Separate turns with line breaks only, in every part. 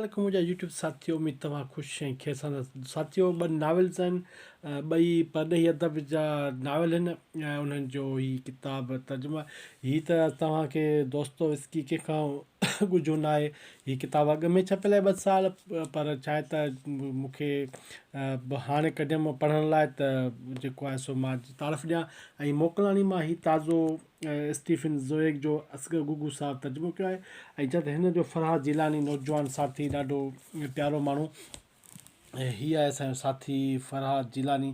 अलैकुम मुझे यूट्यूब साथियों, उम्मीद तव्हां ख़ुशि ऐं ख़ैर सां साथियों। ॿ नॉवेल्स आहिनि, ॿई परॾेही अदब जा नॉवेल आहिनि ऐं उन्हनि जो ही किताब तर्जुमा। हीअ त तव्हांखे दोस्तोवस्की कंहिंखां ॻुझो न आहे। हीअ किताब अॻ में छपियल आहे 2 साल, पर छा आहे त मूंखे हाणे कढियमि पढ़ण लाइ, त जेको आहे सो मां तारीफ़ ॾियां। ऐं मोकलाणी मां ही ताज़ो स्टीफन ज़ोएग जो असग़र गुगू साहब तर्जुमो कयो आहे। ऐं जॾहिं हिन जो فرھاد جيلاني नौजवान साथी, ॾाढो प्यारो माण्हू, हीअ आहे असांजो साथी فرھاد جيلاني,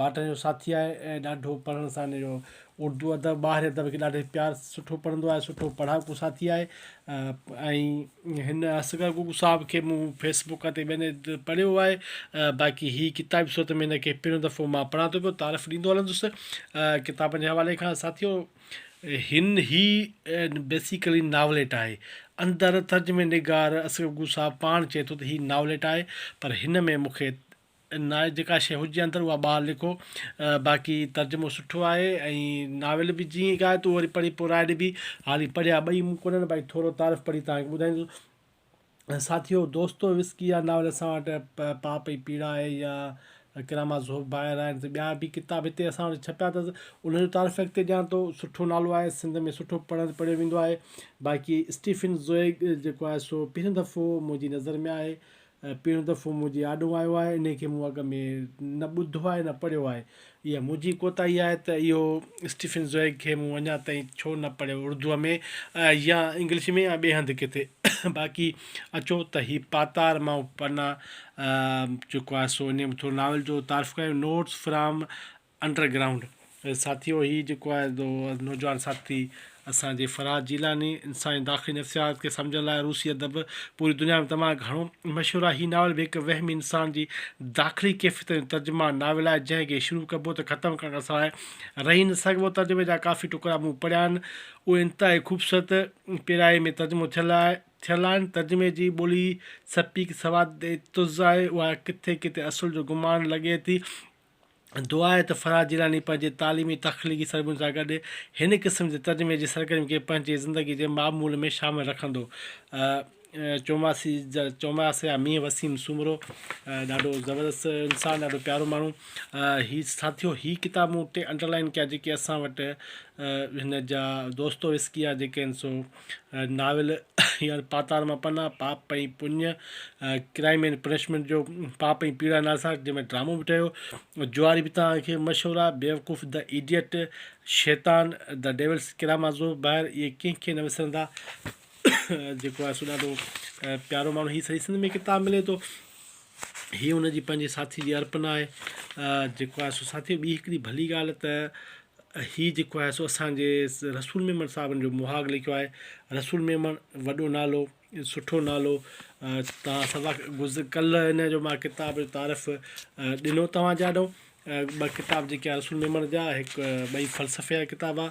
बाटनि जो साथी आहे ऐं ॾाढो पढ़ण सां हिन जो उर्दू अदब ॿाहिरि अदब खे ॾाढे प्यार सुठो पढ़ंदो आहे, सुठो पढ़ाकू साथी आहे। ऐं हिन असग़र गुगू साहब खे मूं फेसबुक ते ॿियनि पढ़ियो आहे। बाक़ी हीअ किताब सूरत में हिनखे पहिरियों दफ़ो मां पढ़ां थो पियो, तारीफ़ ॾींदो हलंदुसि किताबनि जे हवाले खां। साथियों, ही बेसिकली नावलेट आहे। अंदरि तर्जुमे निगार असग़र गुगू साहब पाण चए थो त हीअ नावलेट आहे, पर हिन में मूंखे न जेका शइ हुजे अंदरि उहा ॿाहिरि लिखो। बाक़ी तर्जुमो सुठो आहे ऐं नावल बि जीअं आहे तूं वरी पढ़ी पोइ राय ॾिबी। हाली पढ़िया ॿई मूं कोन्हनि, भाई थोरो तारीफ़ पढ़ी तव्हांखे ॿुधाईंदुसि। साथियों, दोस्तोवस्की जा नावल असां वटि पाप ऐं पीड़ा आहे या किरामा ज़ोब ॿाहिरि आहिनि, त ॿिया बि किताब हिते असां वटि छपिया अथसि, उनजो तारीफ़ अॻिते ॾियां थो। सुठो नालो आहे, सिंध में सुठो पढ़ियो वेंदो आहे। बाक़ी स्टीफन ज़ोएग जेको आहे सो पहिरियों दफ़ो मुंहिंजी नज़र में आहे, पहिरियों दफ़ो मुंहिंजी आॾो आयो आहे। इनखे मूं अॻ में न ॿुधो आहे न पढ़ियो आहे। इहा मुंहिंजी कोताही आहे त इहो स्टीफन ज़ोएग खे मूं अञा ताईं छो न पढ़ियो उर्दूअ में या इंग्लिश में या ॿिए हंधि किथे। बाक़ी अचो त हीअ पातार मां पढ़ना जेको आहे सो इन थोरो नावल जो तारीफ़ कयो, नोट्स फ्राम अंडरग्राउंड। साथियों, हीअ जेको आहे नौजवान साथी असांजे فرھاد جيلاني इंसानी दाख़िली नफ़्सियात खे सम्झण लाइ रूसी अदब पूरी दुनिया में तमामु घणो मशहूरु आहे। हीअ नावल बि हिकु वहमी इंसान जी दाख़िली कैफ़ियत जो तर्जुमा नावल आहे, जंहिंखे शुरू कबो त ख़तमु करण सवाइ रही न सघिबो। तर्जुमे जा काफ़ी टुकड़ा मूं पढ़िया आहिनि, उहे इंतिहाई ख़ूबसूरत पेराई में तर्जुमो थियल आहिनि। तर्जुमे जी ॿोली सपीक सवाद तुज़ आहे, उहा किथे किथे असुल जो गुमान लॻे थी। दुआ आहे त فرھاد جيلاني पंहिंजे तालीमी तख़लीक़ी सरगर्मियुनि सां गॾु हिन क़िस्म जे तर्जुमे जी सरगर्मी खे पंहिंजे ज़िंदगी जे मामूल में शामिलु रखंदो। चौमासे या मींहुं वसीम सूमरो, ॾाढो ज़बरदस्त इंसानु, ॾाढो प्यारो माण्हू। हीअ साथियों, हीअ किताब मूं 2 अंडरलाइन कया जेके असां वटि हिन जा दोस्तोवस्की जा जेके आहिनि सो नावल या पातार मां पन्ना, पाप ऐं पुण्य, क्राइम एंड पनिशमेंट जो पाप ऐं पीड़ा नाले सां, जंहिंमें ड्रामो बि ठहियो। जुआरी बि तव्हांखे मशहूरु आहे, बेवकूफ़, द इडियट, शैतान, द डेविल्स, किरामा ज़ोब ॿाहिरि, इहे कंहिंखे न विसरंदा। जेको आहे सो ॾाढो प्यारो माण्हू। हीअ सही सिंध में किताब मिले थो। हीअ हुनजी पंहिंजे साथी जी अर्पण आहे। जेको आहे सो साथी ॿी हिकिड़ी भली ॻाल्हि त हीअ जेको आहे सो असांजे रसूल मेमन साहिबनि जो मुहाग लिखियो आहे। रसूल मेमन, वॾो नालो, सुठो नालो। तव्हां सभु कल्ह हिन जो मां किताब जो तारीफ़ ॾिनो तव्हां ॼाणो। 2 किताब जेके आहे रसूल मेमन जा, हिकु ॿई फ़लसफ़े जा किताब आहे।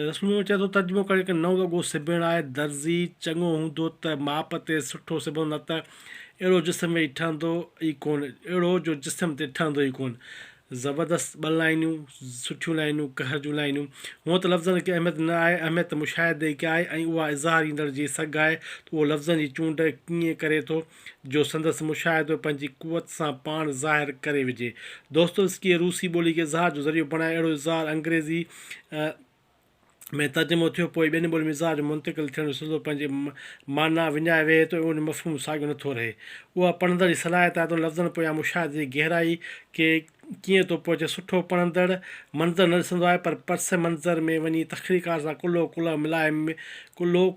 रसूल मेमन चए थो तर्जुमो करे कि 9 वॻो सिबण आहे, दर्ज़ी चङो हूंदो त माप ते सुठो सिबंदो, न त अहिड़ो जिस्म वेही ठहंदो ई कोन, अहिड़ो जो जिस्म ते ठहंदो ई कोन। ज़बरदस्त 2 लाइनियूं, सुठियूं लाइनियूं, कहर जूं लाइनियूं। हूअं त लफ़्ज़नि खे अहमियत न आहे, अहमियत मुशाहिदे खे आहे, ऐं उहा इज़हार ईंदड़ जी सघ आहे त उहो लफ़्ज़नि जी चूंड कीअं करे थो जो संदसि मुशाहिदो पंहिंजी कुवत सां पाण ज़ाहिर करे विझे। दोस्तोवस्कीअ रूसी ॿोली खे इज़हार जो ज़रियो बणाए, अहिड़ो इज़हार अंग्रेज़ी में तर्जुमो थियो, पोइ ॿियनि ॿोलियुनि में इज़हार जो मुंतक़िल थियण जो सिलसिलो पंहिंजे माना विञाए वेहे थो, उन मफ़हूम साॻियो नथो रहे। उहा पढ़ंदड़ जी सलाहियत आहे त उन लफ़्ज़नि पोयां मुशाहिदे जी गहराई खे कीअं थो पहुचे। सुठो पढ़ंदड़ मंज़र न ॾिसंदो आहे, पर पस मंज़र में वञी तख़लीक़ात सां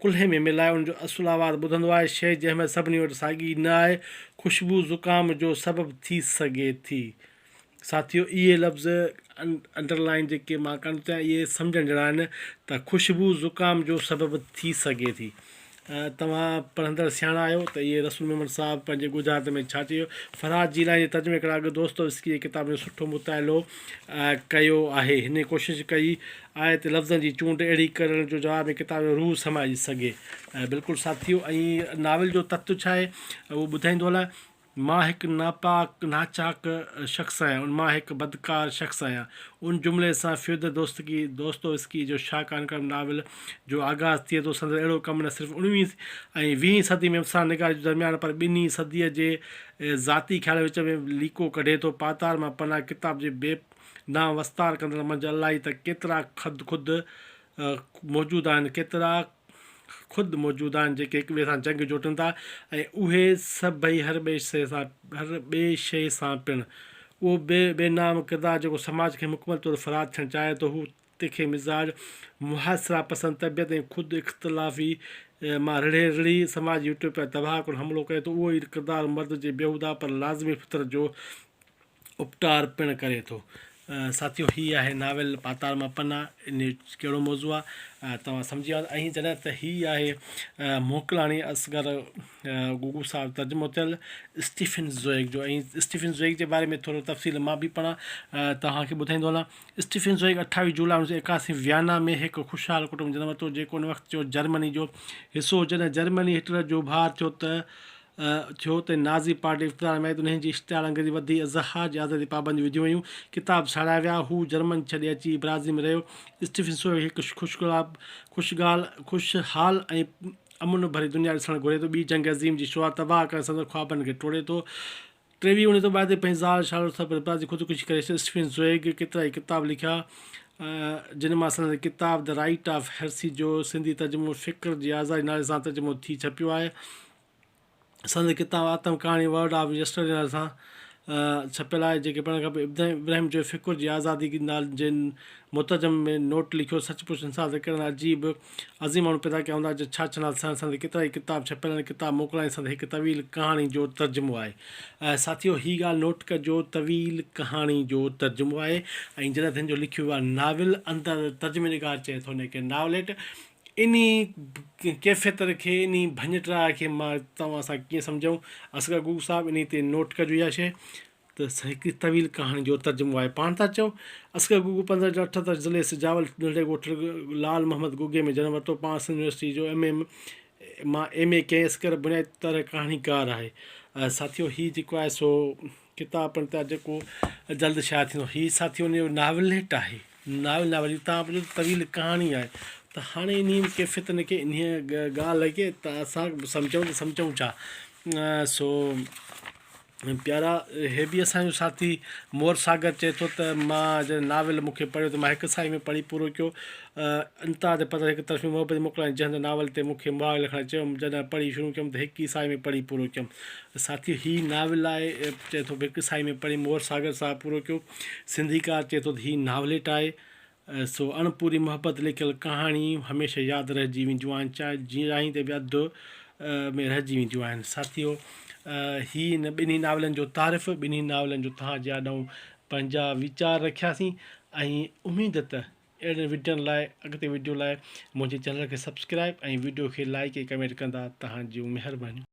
कुल्हे में मिलाए उनजो असुलु आवाज़ु ॿुधंदो आहे। शइ जी अहमियत सभिनी वटि साॻी न आहे, ख़ुशबू ज़ुकाम जो सबबु थी सघे थी। साथियों, इहे लफ़्ज़ अंडरलाइन जेके मां कनि थो इहे सम्झण जहिड़ा आहिनि त ख़ुशबू ज़ुकाम जो सबबु थी सघे थी। तव्हां पढ़ंदड़ सियाणा आहियो त इहे रसूल मेमन साहिबु पंहिंजे गुजरात में छा चयो। فرھاد جيلاني जे तर्जुमे खां अॻु दोस्तोवस्की जे किताब जो सुठो मुतालो कयो आहे। हिन कोशिशि कई आहे त लफ़्ज़नि जी चूंड अहिड़ी करण जो जवाब में किताब जो रूह समाइजी सघे। बिल्कुलु साथियों, ऐं नावल जो तत्व छा आहे उहो ॿुधाईंदो हलां। मां हिकु नाचाक शख़्स आहियां, मां हिकु बदकार शख़्स आहियां। उन जुमिले सां फीودर दोस्तोवस्की जो शाहकार नावल जो आगाज़ थिए थो। संदसि अहिड़ो कमु न सिर्फ़ु 19वीं ऐं 20वीं सदी में इंसान निगार जे दरमियान पर ॿिन्ही सदीअ जे ज़ाती ख़्याल विच में लीको कढे थो। पातार मां पना किताब जे बेनाम वस्तार कंदड़ मंझि अलाही त केतिरा ख़ुदि मौजूदु आहिनि, केतिरा ख़ुदि मौजूदु आहिनि जेके हिक ॿिए सां जंग जोटनि था, ऐं उहे सभई हर ॿिए शइ सां पिणु। उहो बेनाम किरदारु जेको समाज खे मुकमल तौरु फराद थियणु चाहे थो, हू तिखे मिज़ाज, मुहासिरा पसंदि तबियत ऐं ख़ुदि इख़्तिलाफ़ी मां रिढ़ी समाज यूटोपिया तबाह कुन हमलो करे थो। उहो ई किरदारु मर्द जे बेहूदा पर लाज़मी फितरत जो उपटार पिणु करे थो। साथियो, हीअ आहे नावल पातार मां पना। इन कहिड़ो मौज़ू आहे तव्हां सम्झी विया। ऐं जॾहिं त हीअ आहे मोक़लाणी असग़र गुगू साहब तर्जुमो थियल स्टीफन ज़ोइग जो। ऐं स्टीफन ज़ोइग जे बारे में थोरो तफ़सील मां बि पढ़ां, तव्हांखे ॿुधाईंदो हलां। स्टीफन ज़ोइग 28 जुलाई 1981 वियना में हिकु ख़ुशहाल कुटुंब जनम वरितो, जेको उन वक़्त जो जर्मनी जो हिसो। जॾहिं जर्मनी हिटलर जो भार थियो त नाज़ी पार्टी इक़्तिदार में उन्हनि जी इश्तिहार अंग्रेज़ी वधी इज़हार आज़ादी पाबंदी विधियूं वयूं, किताब साड़िया विया। हू जर्मन छॾे अची ब्राज़ील में रहियो। स्टीफन ज़ोइग हिकु ख़ुशहाल ऐं अमन भरी दुनिया ॾिसणु घुरे थो। ॿी जंग अज़ीम जी शुरूआत तबाह करण संदसि ख़्वाबनि खे टोड़े थो। 23 उणिवीह सौ 32 पंहिंजी ज़ाल शारोत सां ब्राज़ील ख़ुदकुशी करे। स्टीफन ज़ोइग केतिरा ई किताब लिखिया, जिन मां संदसि किताब द राइट ऑफ हेरेसी जो सिंधी तर्जुमो फ़िक्र जी आज़ादी नाले सां तर्जुमो थी छपियो आहे। संदसि किताब आतम कहाणी वर्ड ऑफ यस्टरडे नाले सां छपियल आहे, जेके पढ़णु खपे। इब्राहिम जो फ़िक्र जी आज़ादी नाले जे मुतरजम में नोट लिखियो। सचपुच इंसान ते कहिड़ा अजीब अज़ीम माण्हू पैदा कया हूंदा जो छा चवंदा। संदसि केतिरा ई किताब छपियल आहिनि। किताब मोकिलाणी संदसि हिकु तवील कहाणी जो तर्जुमो आहे। साथियो, हीअ ॻाल्हि नोट कजो, तवील कहाणी जो तर्जुमो आहे। ऐं जॾहिं हिन जो लिखियो वियो आहे नाविल, अंदरि तर्जुमे निगार चए थो हुनखे नावलेट। इन कैफ़ियत खे, इन भञटरा खे मां तव्हां सां कीअं सम्झूं। असग़र गुगू साहब इन ते नोट कजो इहा शइ त हिकु तवील कहाणी जो तर्जुमो आहे। पाण था चओ असग़र गुगू 1578 ज़िले सिजावल नंढे ॻोठ लाल मोहम्मद गुगे में जनम वरितो। पाण सिंध यूनिवर्सिटी जो MA कयईं। असग़र बुनियादी तरह कहाणीकार आहे। साथियो, हीअ जेको आहे सो किताब पिणु त जेको जल्द शाया थींदो। हीअ साथियो उन जो नावलेट आहे। नावल तव्हां ॿुधो तवील कहाणी आहे, त हाणे इन कैफ़ियत खे, इन ॻाल्हि खे त असां सम्झूं छा। सो प्यारा, हे बि असांजो साथी मोर सागर चए थो त मां जॾहिं नावल मूंखे पढ़ियो त मां हिकु साई में पढ़ी पूरो कयो। अंता ते पधर हिकु तरफ़ी मोहबत मोकिलाणी जंहिं नावल ते मूंखे मुहार लिखणु चयो, जॾहिं पढ़ी शुरू कयुमि त हिकु ई साई में पढ़ी पूरो कयुमि। साथी, हीअ नावल आहे, चए थो हिकु साई में पढ़ी मोर सागर साहब पूरो कयो। सिंधीकार चए थो त हीअ नावलेट आहे। सो अणपूरी मोहबत लिखियल कहाणी हमेशह यादि रहिजी वेंदियूं आहिनि, चाहे जीअं ते बि अधु में रहिजी वेंदियूं आहिनि। साथियो, हीअ इन ॿिन्ही नावलनि जो तारीफ़, ॿिन्ही नावलनि जो तव्हांजे आॾऊं पंहिंजा वीचार रखियासीं। ऐं उमेदु त अहिड़े वीडियोनि लाइ, अॻिते वीडियो लाइ मुंहिंजे चैनल खे सब्सक्राइब ऐं वीडियो खे लाइक ऐं कमेंट कंदा। तव्हां जूं महिरबानियूं।